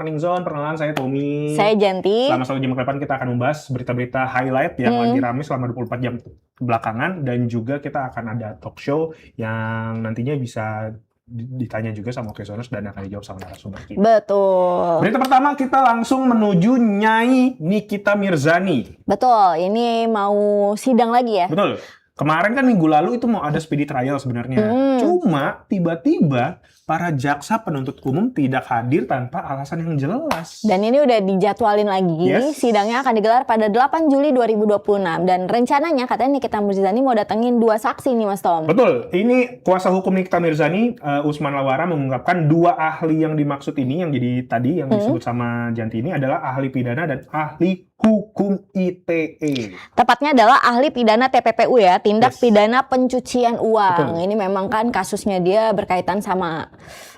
Morning Zone. Perkenalan, saya Tommy. Saya Janti. Selama 1 jam ke depan kita akan membahas berita-berita highlight yang lagi rame selama 24 jam belakangan. Dan juga kita akan ada talk show yang nantinya bisa ditanya juga sama Okezoners dan akan dijawab sama narasumber kita. Betul. Berita pertama, kita langsung menuju Nyai Nikita Mirzani. Betul, ini mau sidang lagi ya? Betul. Kemarin kan minggu lalu itu mau ada speedy trial sebenarnya. Cuma tiba-tiba para jaksa penuntut umum tidak hadir tanpa alasan yang jelas. Dan ini udah dijadwalin lagi. Sidangnya akan digelar pada 8 Juli 2026. Dan rencananya katanya Nikita Mirzani mau datengin 2 saksi nih Mas Tom. Betul. Ini kuasa hukum Nikita Mirzani, Usman Lawara, mengungkapkan 2 ahli yang dimaksud ini, yang jadi tadi yang disebut sama Janti ini adalah ahli pidana dan ahli hukum ITE. Tepatnya adalah ahli pidana TPPU ya, tindak pidana pencucian uang. Betul. Ini memang kan kasusnya dia berkaitan sama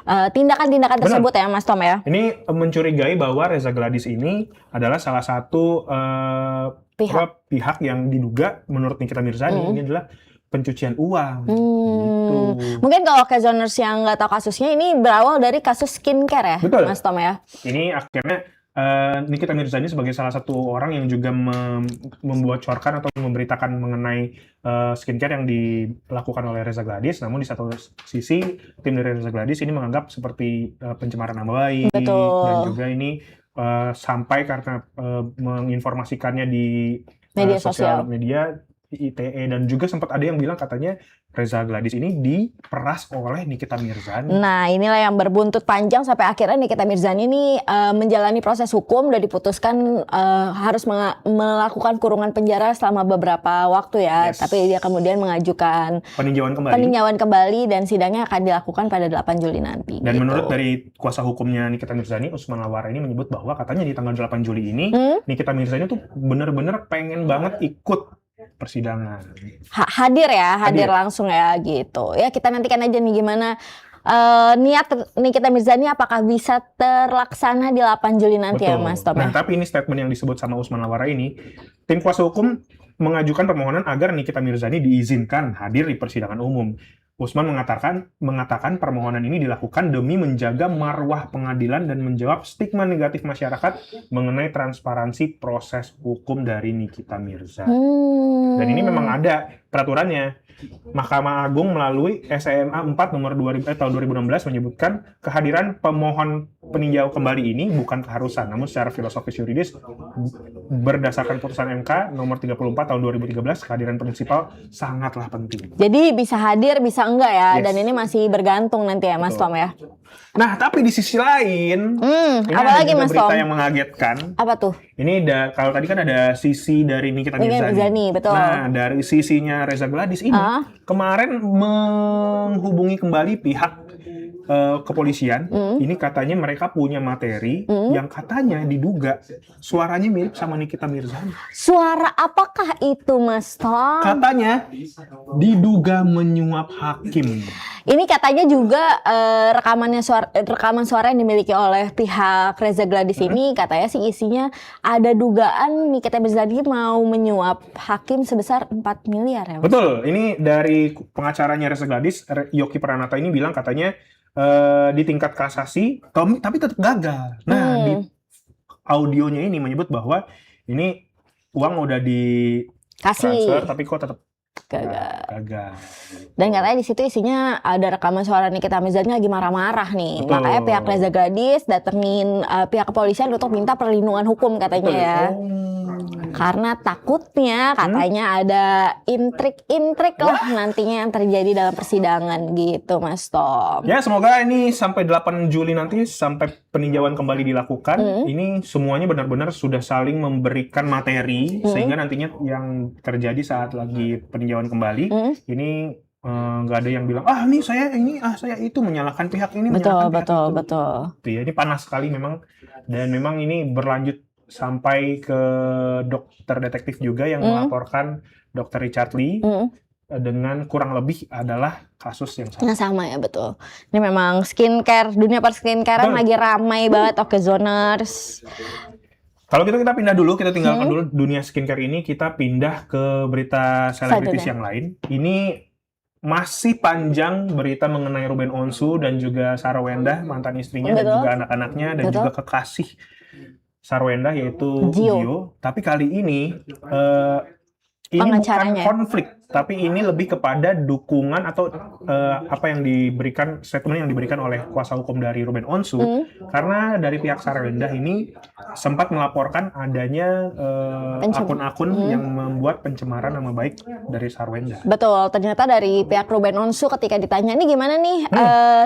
tindakan-tindakan tersebut ya Mas Tom ya. Ini mencurigai bahwa Reza Gladys ini adalah salah satu pihak yang diduga menurut Nikita Mirzani ini adalah pencucian uang. Gitu. Mungkin kalau Okezoners yang nggak tahu kasusnya, ini berawal dari kasus skincare ya. Betul. Mas Tom ya. Ini akhirnya Nikita Mirzani sebagai salah satu orang yang juga membocorkan atau memberitakan mengenai skincare yang dilakukan oleh Reza Gladys. Namun di satu sisi tim dari Reza Gladys ini menganggap seperti pencemaran nama baik. Betul. Dan juga ini sampai karena menginformasikannya di media sosial media ITE, dan juga sempat ada yang bilang katanya Reza Gladys ini diperas oleh Nikita Mirzani. Nah, inilah yang berbuntut panjang sampai akhirnya Nikita Mirzani ini menjalani proses hukum, udah diputuskan harus melakukan kurungan penjara selama beberapa waktu ya. Tapi dia kemudian mengajukan peninjauan kembali dan sidangnya akan dilakukan pada 8 Juli nanti. Dan menurut dari kuasa hukumnya Nikita Mirzani, Usman Lawara ini menyebut bahwa katanya di tanggal 8 Juli ini Nikita Mirzani tuh bener-bener pengen banget ikut persidangan. Hadir langsung ya gitu. Ya kita nantikan aja nih gimana niat Nikita Mirzani apakah bisa terlaksana di 8 Juli nanti. Betul. Ya Mas Tom. Nah, tapi ini statement yang disebut sama Usman Lawara ini, tim kuasa hukum mengajukan permohonan agar Nikita Mirzani diizinkan hadir di persidangan umum. Usman mengatakan permohonan ini dilakukan demi menjaga marwah pengadilan dan menjawab stigma negatif masyarakat mengenai transparansi proses hukum dari Nikita Mirzani. Dan ini memang ada peraturannya. Mahkamah Agung melalui SMA 4 nomor tahun 2016 menyebutkan kehadiran pemohon peninjau kembali ini bukan keharusan, namun secara filosofis yuridis berdasarkan putusan MK nomor 34 tahun 2013 kehadiran prinsipal sangatlah penting. Jadi bisa hadir, bisa enggak ya, dan ini masih bergantung nanti ya Mas Tom ya. Nah, tapi di sisi lain, ini apa lagi Mas Tom? Berita yang mengagetkan. Apa tuh? Ini kalau tadi kan ada sisi dari Nikita Mirzani. Betul. Nah, dari sisinya Reza Gladys ini kemarin menghubungi kembali pihak kepolisian. Ini katanya mereka punya materi yang katanya diduga suaranya mirip sama Nikita Mirzani. Suara apakah itu Mas Tom? Katanya diduga menyuap hakim. Ini katanya juga rekaman suara yang dimiliki oleh pihak Reza Gladys ini katanya sih isinya ada dugaan Nikita Mirzani mau menyuap hakim sebesar 4 miliar ya Mas? Betul. Ini dari pengacaranya Reza Gladys, Yoki Pranata ini bilang katanya di tingkat kasasi tapi tetap gagal. Nah, di audionya ini menyebut bahwa ini uang udah transfer tapi kok tetap gagal. Dan katanya di situ isinya ada rekaman suara Nikita Mirzani lagi marah-marah nih. Betul. Makanya pihak Reza Gladys datengin pihak kepolisian untuk minta perlindungan hukum katanya. Betul. Ya. Karena takutnya katanya ada intrik-intrik lah nantinya yang terjadi dalam persidangan gitu Mas Tom. Ya semoga ini sampai 8 Juli nanti sampai peninjauan kembali dilakukan. Ini semuanya benar-benar sudah saling memberikan materi sehingga nantinya yang terjadi saat lagi peninjauan kembali ini nggak ada yang bilang ini saya itu menyalahkan pihak ini. Betul. Ya, ini panas sekali memang, dan memang ini berlanjut sampai ke dokter detektif juga yang melaporkan Dr. Richard Lee dengan kurang lebih adalah kasus yang sama. Sama ya, betul. Ini memang skincare, dunia per skincare lagi ramai banget Okezoners. Kalau gitu kita pindah dulu, kita tinggalkan dulu dunia skincare ini, kita pindah ke berita selebritis yang lain. Ini masih panjang berita mengenai Ruben Onsu dan juga Sarwenda, mantan istrinya dan Betul. juga anak-anaknya dan Betul. juga kekasih Sarwenda yaitu Gio. Gio. Tapi kali ini ini bukan Pengacaranya. konflik, tapi ini lebih kepada dukungan atau apa yang diberikan, statement yang diberikan oleh kuasa hukum dari Ruben Onsu. Karena dari pihak Sarwenda ini sempat melaporkan adanya akun-akun yang membuat pencemaran nama baik dari Sarwenda. Betul, ternyata dari pihak Ruben Onsu ketika ditanya, ini gimana nih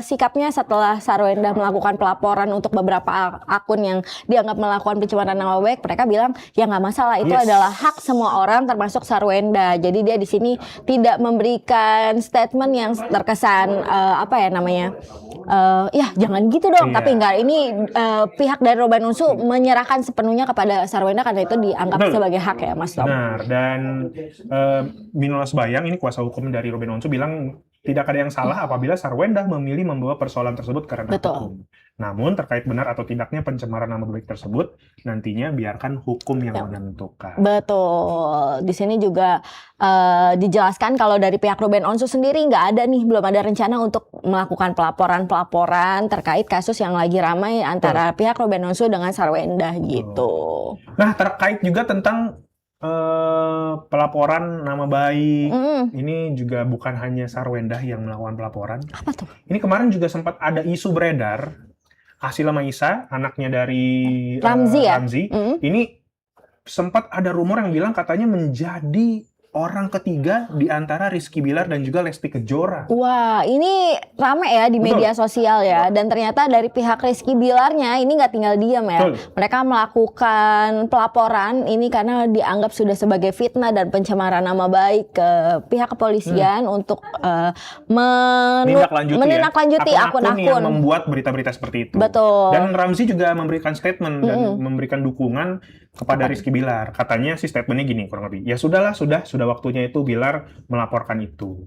sikapnya setelah Sarwenda melakukan pelaporan untuk beberapa akun yang dianggap melakukan pencemaran nama baik, mereka bilang ya nggak masalah, itu adalah hak semua orang termasuk Sarwenda. Jadi dia di sini tidak memberikan statement yang terkesan ya jangan gitu dong. Tapi enggak, ini pihak dari Ruben Onsu menyerahkan sepenuhnya kepada Sarwenda karena itu dianggap sebagai hak ya Mas Tom. Benar, dan Minolas Bayang, ini kuasa hukum dari Ruben Onsu, bilang tidak ada yang salah apabila Sarwenda memilih membawa persoalan tersebut karena hukum. Namun terkait benar atau tidaknya pencemaran nama baik tersebut nantinya biarkan hukum yang menentukan. Betul. Di sini juga dijelaskan kalau dari pihak Ruben Onsu sendiri nggak ada nih, belum ada rencana untuk melakukan pelaporan terkait kasus yang lagi ramai antara pihak Ruben Onsu dengan Sarwenda gitu. Nah, terkait juga tentang pelaporan nama baik, ini juga bukan hanya Sarwenda yang melakukan pelaporan. Apa tuh? Ini kemarin juga sempat ada isu beredar, Asila Maisa, anaknya dari Ramzi, ini sempat ada rumor yang bilang katanya menjadi orang ketiga di antara Rizky Bilar dan juga Lesti Kejora. Wah, ini rame ya di media sosial ya. Dan ternyata dari pihak Rizky Bilarnya ini nggak tinggal diam ya. Mereka melakukan pelaporan ini karena dianggap sudah sebagai fitnah dan pencemaran nama baik ke pihak kepolisian untuk menindaklanjuti akun-akun yang membuat berita-berita seperti itu. Betul. Dan Ramzi juga memberikan statement dan memberikan dukungan kepada Rizky Bilar. Katanya sih statementnya gini kurang lebih. Ya sudahlah, sudah waktunya itu Bilar melaporkan itu.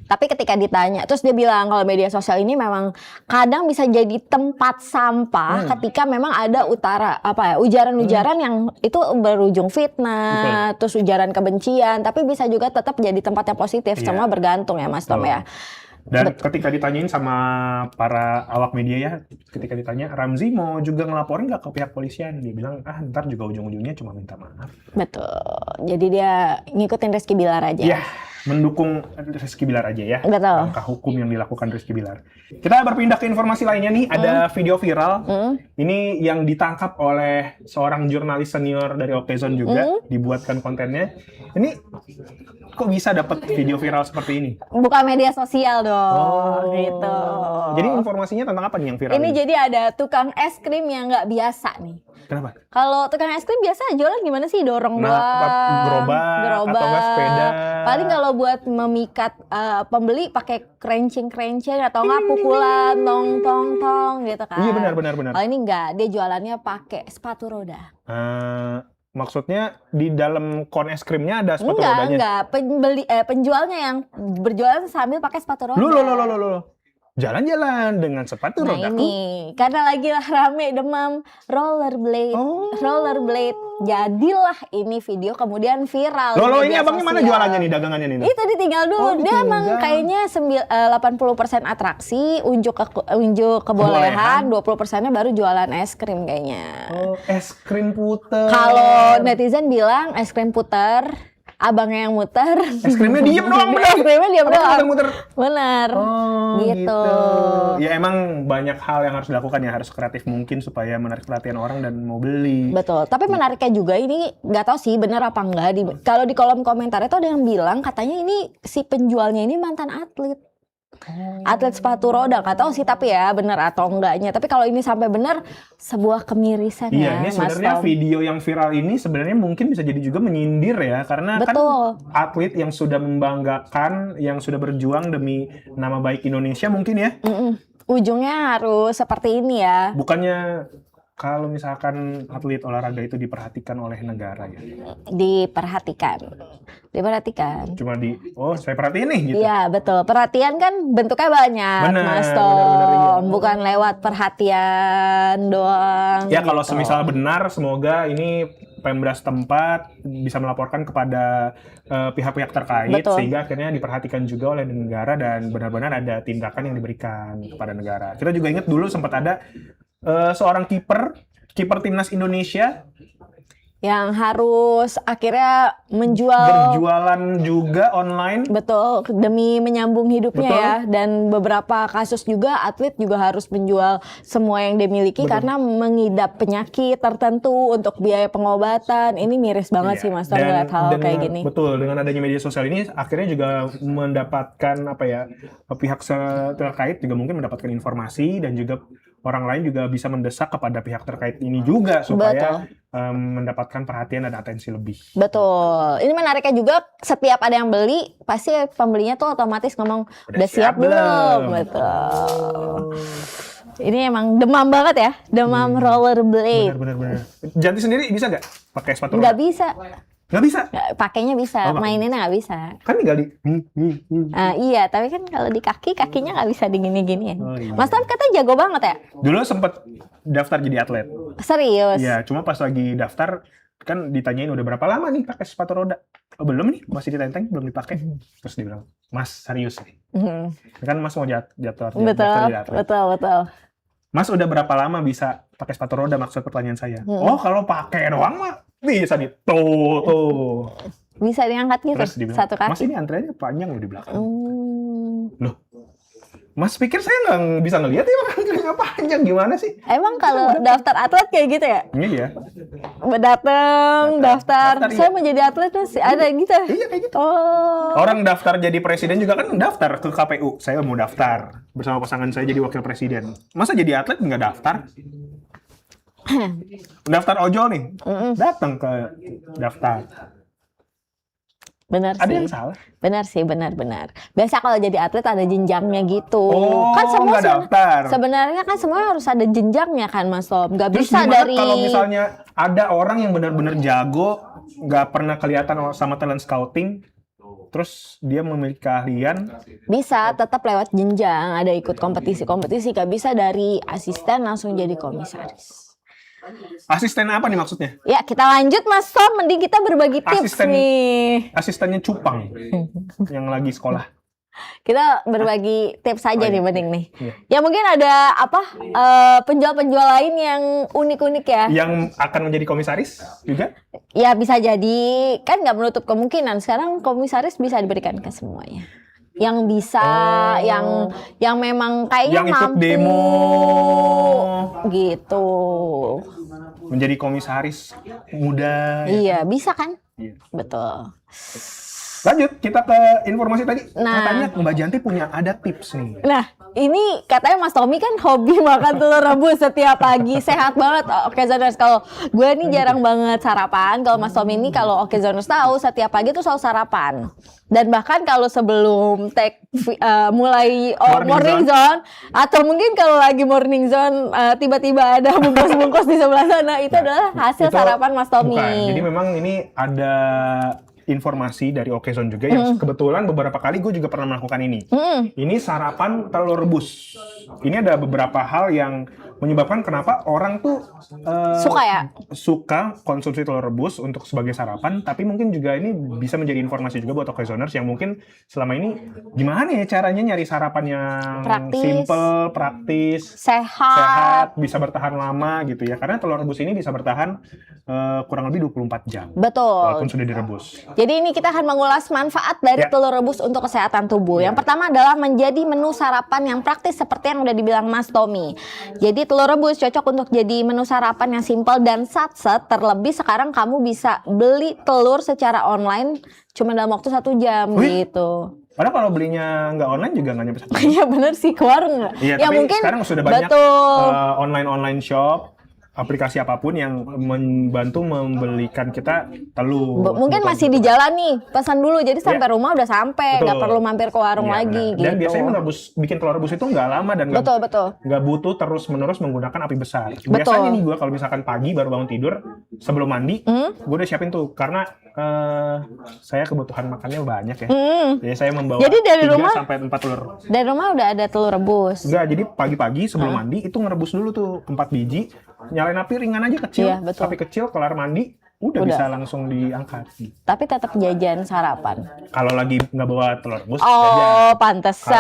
Tapi ketika ditanya, terus dia bilang kalau media sosial ini memang kadang bisa jadi tempat sampah ketika memang ada ujaran-ujaran yang itu berujung fitnah, terus ujaran kebencian, tapi bisa juga tetap jadi tempat yang positif. Semua bergantung ya Mas Tom ya. Dan ketika ditanyain sama para awak media ya, ketika ditanya Ramzi mau juga ngelaporin nggak ke pihak polisian, dia bilang ntar juga ujung-ujungnya cuma minta maaf. Betul. Jadi dia ngikutin Rizky Bilar aja. Ya, mendukung Rizky Bilar aja ya. Betul. Langkah hukum yang dilakukan Rizky Bilar. Kita berpindah ke informasi lainnya nih. Ada video viral. Ini yang ditangkap oleh seorang jurnalis senior dari Okezone juga, dibuatkan kontennya. Ini kok bisa dapat video viral seperti ini? Bukan media sosial dong, gitu. Jadi informasinya tentang apa nih yang viral? Ini jadi ada tukang es krim yang nggak biasa nih. Kenapa? Kalau tukang es krim biasa jualan gimana sih? Dorong gerobak atau nggak sepeda. Paling kalau buat memikat pembeli pakai kerencing atau nggak pukulan tong gitu kan. Iya benar. Kalau ini enggak, dia jualannya pakai sepatu roda. Maksudnya di dalam kon es krimnya ada sepatu rodanya? Enggak. Penjualnya yang berjualan sambil pakai sepatu roda. Loh. Jalan-jalan dengan sepatu roda. Nah ini, karena lagi rame demam rollerblade. Jadilah ini video kemudian viral. Loh, ini abangnya mana jualannya nih, dagangannya nih? Itu ditinggal dulu. Dia emang kayaknya 80% atraksi, unjuk kebolehan, 20%-nya baru jualan es krim kayaknya. Es krim puter. Kalau netizen bilang es krim puter, abangnya yang muter. Es krimnya diem doang, Es krimnya diem doang. Muter. Benar. Gitu. Ya emang banyak hal yang harus dilakukan ya, harus kreatif mungkin supaya menarik perhatian orang dan mau beli. Betul. Tapi menariknya juga ini nggak tahu sih benar apa enggak. Kalau di kolom komentar itu ada yang bilang katanya ini si penjualnya ini mantan atlet. Atlet sepatu roda, nggak tahu sih tapi ya benar atau enggaknya. Tapi kalau ini sampai benar, sebuah kemirisan ya. Iya, ini sebenarnya video yang viral ini sebenarnya mungkin bisa jadi juga menyindir ya, karena kan atlet yang sudah membanggakan, yang sudah berjuang demi nama baik Indonesia mungkin ya. Ujungnya harus seperti ini ya. Bukannya kalau misalkan atlet olahraga itu diperhatikan oleh negara ya? Diperhatikan. Cuma saya perhatiin nih gitu. Iya betul. Perhatian kan bentuknya banyak, Mas Tom. Benar. Bukan lewat perhatian doang. Ya gitu. Kalau semisal benar, semoga ini Pemda setempat bisa melaporkan kepada pihak-pihak terkait, Betul. sehingga akhirnya diperhatikan juga oleh negara dan benar-benar ada tindakan yang diberikan kepada negara. Kita juga ingat dulu sempat ada seorang kiper timnas Indonesia Yang harus akhirnya berjualan juga online. betul, demi menyambung hidupnya Betul. ya. Dan beberapa kasus juga atlet juga harus menjual semua yang dimiliki Betul. karena mengidap penyakit tertentu untuk biaya pengobatan. Ini miris banget Iya. sih Mas Tom Dan ngeliat hal kayak gini. Betul, dengan adanya media sosial ini akhirnya juga mendapatkan pihak terkait juga mungkin mendapatkan informasi, dan juga orang lain juga bisa mendesak kepada pihak terkait ini juga supaya mendapatkan perhatian dan atensi lebih. Betul. Ini menariknya juga, setiap ada yang beli, pasti pembelinya tuh otomatis ngomong, udah siap belum? Betul. Ini emang demam banget ya, demam rollerblade. Benar. Janti sendiri bisa nggak pakai sepatu Nggak roda? bisa. Nggak bisa? Pakainya bisa, Oh, nggak maininnya nggak bisa. Kan tinggal di... Iya, tapi kan kalau di kakinya nggak bisa digini-gini ya. Oh, iya. Mas Tom katanya jago banget ya? Dulu sempet daftar jadi atlet. Serius? Iya, cuma pas lagi daftar kan ditanyain udah berapa lama nih pakai sepatu roda. Oh, belum nih, masih ditenteng, belum dipakai. Terus dia bilang, Mas serius nih. Mhm. Kan Mas mau daftar Betul, jadi atlet. betul. Mas udah berapa lama bisa pakai sepatu roda, maksud pertanyaan saya. Oh, kalau pakai doang mah bisa nih. Tuh. Bisa diangkat gitu, Terus dibilang, satu kaki. Mas ini antreannya panjang loh di belakang. Hmm. Mas pikir saya nggak bisa ngelihat ya antriannya panjang, gimana sih? Emang kalau daftar atlet kayak gitu ya? Iya. Datang, daftar. Daftar, Saya iya. mau jadi atlet Mas, ada gitu. Iya kayak gitu. Oh. Orang daftar jadi presiden juga kan daftar ke KPU. Saya mau daftar bersama pasangan saya jadi wakil presiden. Masa jadi atlet nggak daftar? Daftar ojol nih, datang ke daftar. Benar Ada sih. yang salah? Benar. Biasa kalau jadi atlet ada jenjangnya gitu. Oh, Kan semua nggak daftar. sebenarnya kan semua harus ada jenjangnya kan Mas Tom. Nggak Terus bisa gimana dari kalau misalnya ada orang yang benar-benar jago, nggak pernah kelihatan sama talent scouting, terus dia memiliki keahlian, bisa tetap lewat jenjang, ada ikut kompetisi, nggak bisa dari asisten langsung jadi komisaris. asisten apa nih maksudnya? Ya kita lanjut Mas Tom, mending kita berbagi tips Asisten- nih. Asistennya cupang yang lagi sekolah. Kita berbagi tips saja Oh, nih iya. mending nih. Iya. Ya mungkin ada penjual-penjual lain yang unik-unik ya. Yang akan menjadi komisaris juga? Ya bisa jadi, kan nggak menutup kemungkinan. Sekarang komisaris bisa diberikan ke semuanya. Yang bisa, yang memang kayaknya Yang ikut mampu. demo. Gitu. Menjadi komisaris muda. Iya, bisa kan? Iya. Betul. Lanjut, kita ke informasi tadi. Nah. Katanya Mbak Janti punya ada tips nih. Nah, ini katanya Mas Tommy kan hobi makan telur rebus setiap pagi. Sehat banget. Oke, Zoners. Kalau gue nih jarang banget sarapan. Kalau Mas Tommy ini kalau Oke Zoners tahu, setiap pagi tuh selalu sarapan. Dan bahkan kalau sebelum mulai morning zone, atau mungkin kalau lagi morning zone tiba-tiba ada bungkus-bungkus di sebelah sana, itu adalah hasil Itu sarapan Mas Tommy. Bukan. Jadi memang ini ada informasi dari Okezone juga yang kebetulan beberapa kali gue juga pernah melakukan ini. Ini sarapan telur rebus. Ini ada beberapa hal yang menyebabkan kenapa orang tuh suka konsumsi telur rebus untuk sebagai sarapan, tapi mungkin juga ini bisa menjadi informasi juga buat Okezoners yang mungkin selama ini gimana ya caranya nyari sarapan yang simple, praktis, sehat, bisa bertahan lama gitu ya. Karena telur rebus ini bisa bertahan kurang lebih 24 jam. Betul. Walaupun sudah direbus. Jadi ini kita akan mengulas manfaat dari telur rebus untuk kesehatan tubuh. Yang pertama adalah menjadi menu sarapan yang praktis seperti yang udah dibilang Mas Tommy. Jadi telur rebus cocok untuk jadi menu sarapan yang simpel dan satset. Terlebih sekarang kamu bisa beli telur secara online cuma dalam waktu 1 jam gitu. Padahal kalau belinya nggak online juga nggak nyampe 1 jam. Iya bener sih, ke warung nggak? Iya, Ya tapi mungkin sekarang sudah banyak online shop, aplikasi apapun yang membantu membelikan kita telur. Mungkin masih di jalan nih, pesan dulu. Jadi sampai rumah udah sampai, nggak perlu mampir ke warung lagi gitu. Dan biasanya bikin telur rebus itu nggak lama dan nggak butuh terus-menerus menggunakan api besar. Biasanya nih gue kalau misalkan pagi baru bangun tidur, sebelum mandi, gue udah siapin tuh. Karena saya kebutuhan makannya banyak ya. Jadi saya membawa 3-4 telur. Dari rumah udah ada telur rebus. Enggak, jadi pagi-pagi sebelum mandi itu ngerebus dulu tuh 4 biji. Nyalain api ringan aja kecil, Iya, betul. api kecil, kelar mandi, udah bisa langsung diangkat. Tapi tetap jajan sarapan. Kalau lagi nggak bawa telur rebus, Oh, kalau pantesan.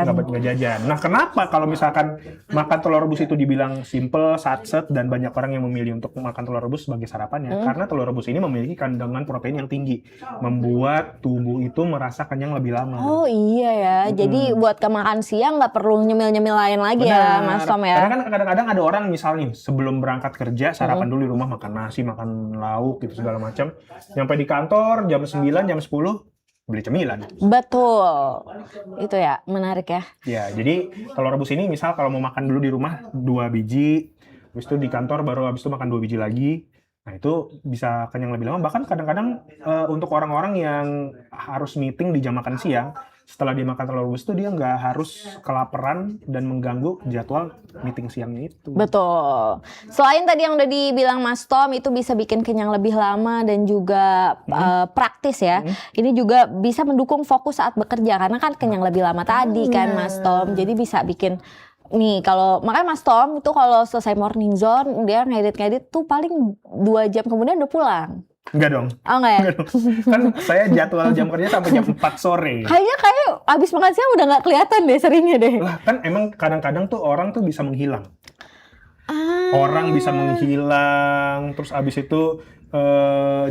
nggak jajan. Nah, kenapa kalau misalkan makan telur rebus itu dibilang simple, satset, dan banyak orang yang memilih untuk makan telur rebus sebagai sarapannya? Karena telur rebus ini memiliki kandungan protein yang tinggi, membuat tubuh itu merasa kenyang lebih lama. Oh iya ya, jadi buat ke makan siang nggak perlu nyemil-nyemil lain lagi ya, Mas Tom ya. Karena kan kadang-kadang ada orang misalnya sebelum berangkat kerja sarapan dulu di rumah, makan nasi, makan lauk gitu segala macam. Nyampe di kantor jam 9, jam 10 beli cemilan. Betul. Itu ya, menarik ya. Ya, jadi telur rebus ini misal kalau mau makan dulu di rumah 2 biji, habis itu di kantor baru habis itu makan 2 biji lagi. Nah, itu bisa kenyang lebih lama. Bahkan kadang-kadang untuk orang-orang yang harus meeting di jam makan siang, setelah dia makan telur rebus itu dia nggak harus kelaparan dan mengganggu jadwal meeting siangnya itu. Betul. Selain tadi yang udah dibilang Mas Tom, itu bisa bikin kenyang lebih lama dan juga praktis ya. Ini juga bisa mendukung fokus saat bekerja karena kan kenyang lebih lama tadi kan Mas Tom. Jadi bisa bikin nih kalau makanya Mas Tom itu kalau selesai morning zone dia ngedit tuh paling 2 jam kemudian udah pulang. Enggak dong. Oh enggak ya? Enggak dong. Kan saya jadwal jam kerja sampai jam 4 sore. Kayaknya abis makan siang udah nggak kelihatan deh seringnya deh. Lah kan emang kadang-kadang tuh orang tuh bisa menghilang. Orang bisa menghilang, terus abis itu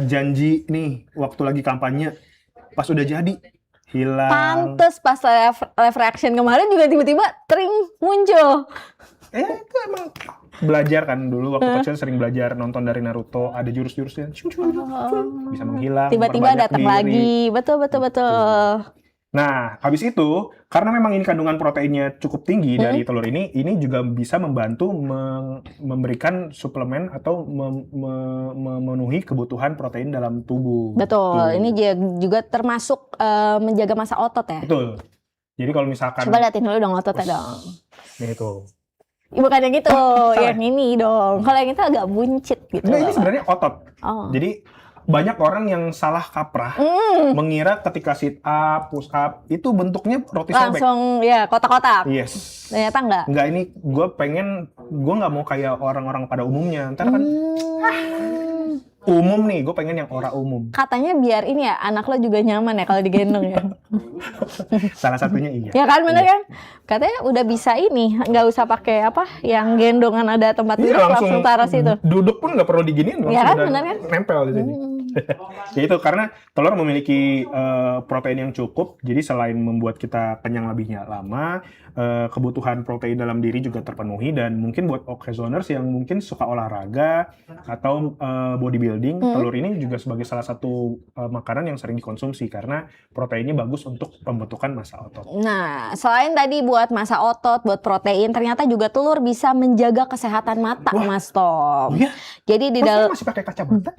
janji nih waktu lagi kampanye, pas udah jadi hilang. Pantes pas live reaction kemarin juga tiba-tiba tring muncul. Itu emang belajar kan dulu waktu kecil sering belajar nonton dari Naruto, ada jurus-jurusnya, bisa menghilang. Tiba-tiba memperbanyak datang diri. lagi, betul. Nah, habis itu, karena memang ini kandungan proteinnya cukup tinggi dari telur ini juga bisa membantu memberikan suplemen atau memenuhi kebutuhan protein dalam tubuh. Betul, Tuh. ini juga termasuk menjaga massa otot ya. Betul. Jadi kalau misalkan Coba liatin dulu dong ototnya dong. Nih itu. Bukan yang gitu, salah. yang ini dong. Kalau yang itu agak buncit gitu. Nah, ini sebenarnya otot. Oh. Jadi banyak orang yang salah kaprah mengira ketika sit up, push up itu bentuknya roti sobek. Langsung ya kotak-kotak. Yes. Ternyata enggak. Enggak, ini gue nggak mau kayak orang-orang pada umumnya. Ntar kan umum nih, gue pengen yang ora umum. Katanya biar ini ya anak lo juga nyaman ya kalau digendong ya. Salah satunya iya. Ya kan bener kan? Katanya udah bisa ini, nggak usah pakai apa yang gendongan ada tempat duduk langsung taruh situ. Duduk pun nggak perlu diginiin, Ya kan, udah bener kan? nempel di sini. Ya itu karena telur memiliki protein yang cukup, jadi selain membuat kita kenyang lebihnya lama, kebutuhan protein dalam diri juga terpenuhi, dan mungkin buat occasioners yang mungkin suka olahraga atau bodybuilding, telur ini juga sebagai salah satu makanan yang sering dikonsumsi karena proteinnya bagus untuk pembentukan massa otot. Nah, selain tadi buat massa otot, buat protein, ternyata juga telur bisa menjaga kesehatan mata, Mas Tom. Iya? Jadi di dalam Masih pakai kacamata?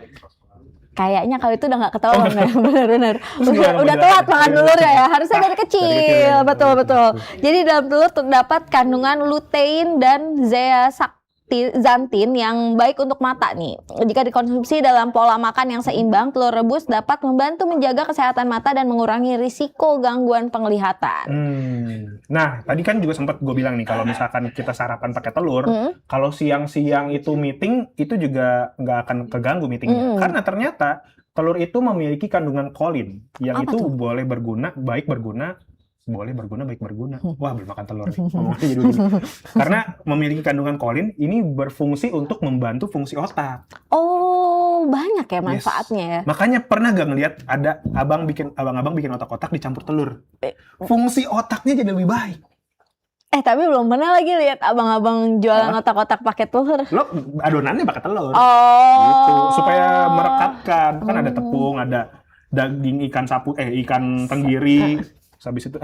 kayaknya kalau itu udah nggak ketahuan ya, benar-benar. gimana Udah menjelaskan? telat makan telur ya, harusnya dari kecil, ya. betul. Jadi dalam telur terdapat kandungan lutein dan zeaxanthin yang baik untuk mata nih. Jika dikonsumsi dalam pola makan yang seimbang, telur rebus dapat membantu menjaga kesehatan mata dan mengurangi risiko gangguan penglihatan. Nah, tadi kan juga sempat gue bilang nih, kalau misalkan kita sarapan pakai telur, kalau siang-siang itu meeting, itu juga nggak akan keganggu meetingnya. Karena ternyata telur itu memiliki kandungan kolin, yang Apa itu tuh? boleh baik berguna. Wah, belum makan telur nih. Ngomongnya jadi begini. Karena memiliki kandungan kolin, ini berfungsi untuk membantu fungsi otak. Oh, banyak ya manfaatnya ya. Makanya pernah gak ngelihat ada abang-abang bikin otak-otak dicampur telur? Fungsi otaknya jadi lebih baik. Tapi belum pernah lagi lihat abang-abang jualan otak-otak pakai telur. Lo adonannya pakai telur. Oh. Gitu. Supaya merekatkan. Kan ada tepung, ada daging ikan tenggiri. Habis itu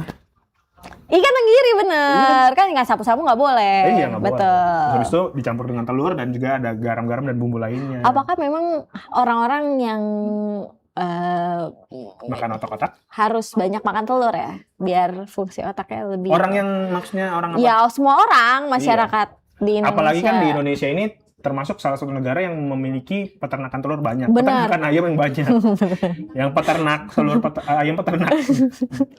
Ikan tenggiri bener, kan nggak sapu-sapu nggak boleh. iya, nggak boleh. Betul. Terus habis itu dicampur dengan telur dan juga ada garam-garam dan bumbu lainnya. Apakah memang orang-orang yang makan otak-otak? harus banyak makan telur ya, biar fungsi otaknya lebih? Orang yang maksudnya orang apa? Ya semua orang masyarakat di Indonesia. Apalagi kan di Indonesia ini termasuk salah satu negara yang memiliki peternakan telur banyak. Benar. Peternakan ayam yang banyak. Yang peternak, ayam peternak.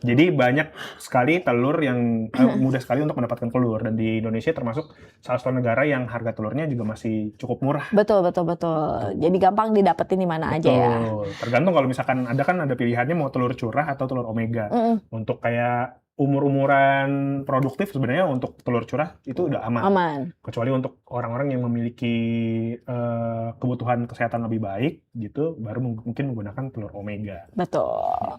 Jadi banyak sekali telur yang mudah sekali untuk mendapatkan telur. Dan di Indonesia termasuk salah satu negara yang harga telurnya juga masih cukup murah. Betul. Jadi gampang didapetin di mana aja ya. Tergantung kalau misalkan ada pilihannya mau telur curah atau telur omega. Untuk kayak umur-umuran produktif sebenarnya untuk telur curah itu udah aman. Kecuali untuk orang-orang yang memiliki kebutuhan kesehatan lebih baik gitu, baru mungkin menggunakan telur omega. Betul.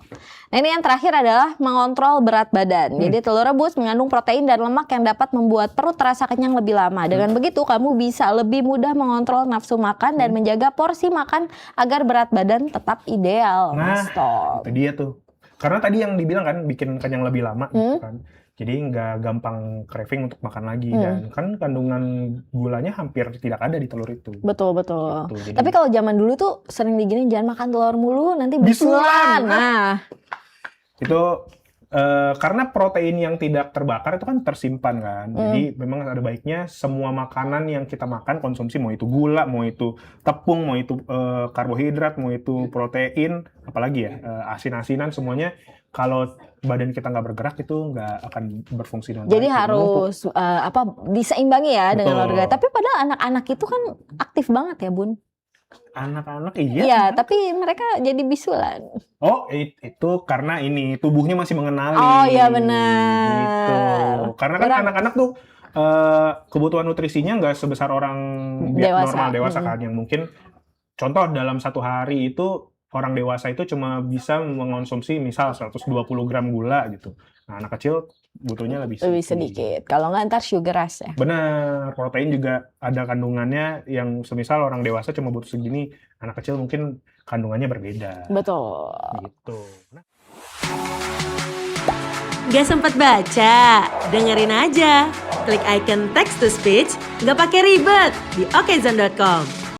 Nah ini yang terakhir adalah mengontrol berat badan. Jadi telur rebus mengandung protein dan lemak yang dapat membuat perut terasa kenyang lebih lama. Dengan begitu kamu bisa lebih mudah mengontrol nafsu makan dan menjaga porsi makan agar berat badan tetap ideal. Nah, itu dia tuh. Karena tadi yang dibilang kan bikin kenyang lebih lama gitu kan. Jadi nggak gampang craving untuk makan lagi. Dan kan kandungan gulanya hampir tidak ada di telur itu. Betul. Gitu, jadi... Tapi kalau zaman dulu tuh sering diginin jangan makan telur mulu nanti bisulan. Nah. Itu karena protein yang tidak terbakar itu kan tersimpan kan. Jadi memang ada baiknya semua makanan yang kita makan konsumsi, mau itu gula, mau itu tepung, mau itu karbohidrat, mau itu protein, apalagi ya asin-asinan, semuanya kalau badan kita nggak bergerak itu nggak akan berfungsi dengan baik. Jadi harus diseimbangi ya dengan olahraga. Tapi padahal anak-anak itu kan aktif banget ya Bun. Anak-anak iya. Iya, tapi mereka jadi bisulan. Oh, itu karena ini tubuhnya masih mengenali. Oh iya benar. Gitu. Karena kan anak-anak tuh kebutuhan nutrisinya nggak sebesar orang normal dewasa kan, yang mungkin contoh dalam satu hari itu orang dewasa itu cuma bisa mengonsumsi misal 120 gram gula gitu. Nah, anak kecil butuhnya lebih sedikit. Kalau nggak ntar sugar rush ya. Benar, protein juga ada kandungannya yang semisal orang dewasa cuma butuh segini, anak kecil mungkin kandungannya berbeda. Betul. Gitu. Gak sempat baca? Dengerin aja. Klik icon text to speech, gak pakai ribet di okezone.com.